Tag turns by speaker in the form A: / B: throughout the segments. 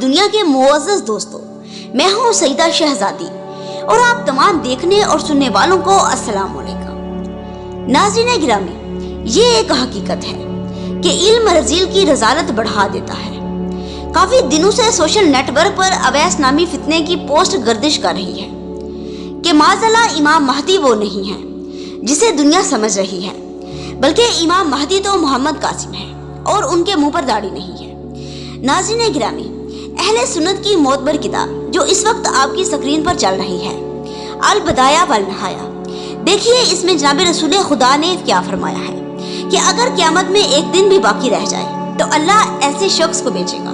A: دنیا کے معزز دوستوں، میں ہوں سیدہ شہزادی اور آپ تمام دیکھنے اور سننے والوں کو السلام علیکم۔ ناظرین گرامی، یہ ایک حقیقت ہے کہ علم رذیل کی رذالت بڑھا دیتا ہے۔ کافی دنوں سے سوشل نیٹ ورک پر اویس نامی فتنے کی پوسٹ گردش کر رہی ہے کہ معاذاللہ امام مہدی وہ نہیں ہے جسے دنیا سمجھ رہی ہے، بلکہ امام مہدی تو محمد قاسم ہے اور ان کے منہ پر داڑھی نہیں ہے۔ ناظرین گرامی، اہل سنت کی معتبر کتاب جو اس وقت آپ کی سکرین پر چل رہی ہے، البدایہ والنہایہ، دیکھیے اس میں جناب رسول خدا نے کیا فرمایا ہے کہ اگر قیامت میں ایک دن بھی باقی رہ جائے تو اللہ ایسے شخص کو بھیجے گا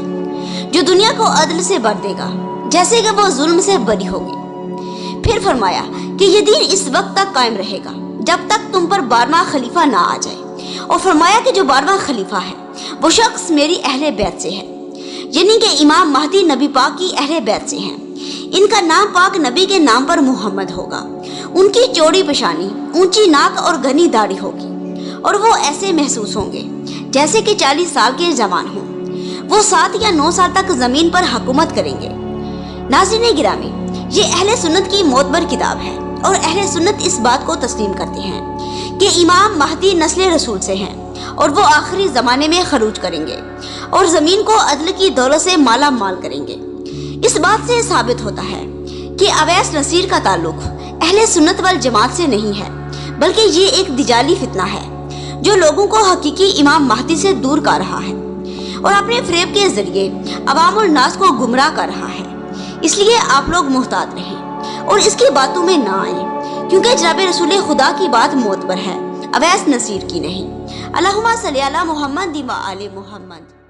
A: جو دنیا کو عدل سے بھر دے گا جیسے کہ وہ ظلم سے بری ہوگی۔ پھر فرمایا کہ یہ دین اس وقت تک قائم رہے گا جب تک تم پر 12واں خلیفہ نہ آ جائے، اور فرمایا کہ جو 12واں خلیفہ ہے وہ شخص میری اہل بیت سے ہے، یعنی کہ امام مہدی نبی پاک کی اہل بیت سے ہیں۔ ان کا نام پاک نبی کے نام پر محمد ہوگا، ان کی چوڑی پیشانی، اونچی ناک اور گھنی داڑھی ہوگی، اور وہ ایسے محسوس ہوں گے جیسے کہ 40 سال کے جوان ہوں۔ وہ 7 یا 9 سال تک زمین پر حکومت کریں گے۔ ناظرین گرامی، یہ اہل سنت کی معتبر کتاب ہے اور اہل سنت اس بات کو تسلیم کرتے ہیں کہ امام مہدی نسل رسول سے ہیں اور وہ آخری زمانے میں خروج کریں گے اور زمین کو عدل کی دولت سے مالا مال کریں گے۔ اس بات سے ثابت ہوتا ہے کہ اویس نصیر کا تعلق اہل سنت والجماعت سے نہیں ہے، بلکہ یہ ایک دجالی فتنہ ہے جو لوگوں کو حقیقی امام مہدی سے دور کر رہا ہے اور اپنے فریب کے ذریعے عوام الناس کو گمراہ کر رہا ہے۔ اس لیے آپ لوگ محتاط رہیں اور اس کی باتوں میں نہ آئیں، کیونکہ جناب رسول خدا کی بات معتبر ہے، اویس نصیر کی نہیں۔ اللہم صلی علی محمد و آل محمد۔